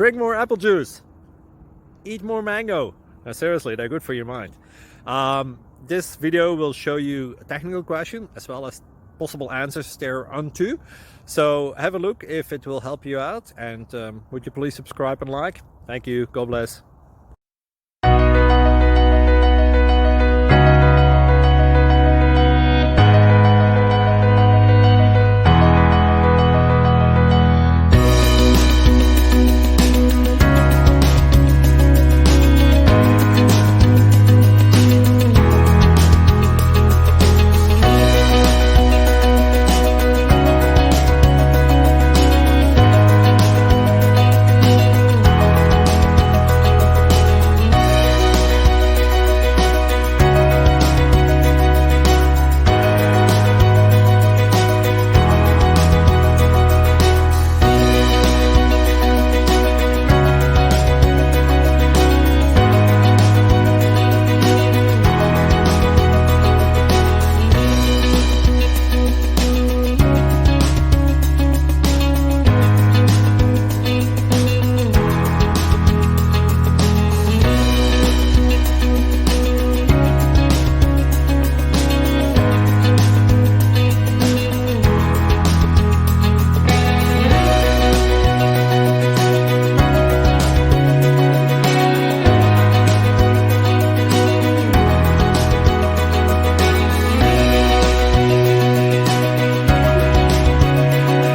drink more apple juice, eat more mango. Seriously, they're good for your mind. This video will show you a technical question as well as possible answers thereunto. So have a look if it will help you out, and would you please subscribe and like? Thank you. God bless.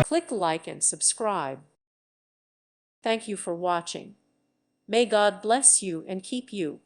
Click like and subscribe. Thank you for watching. May God bless you and keep you.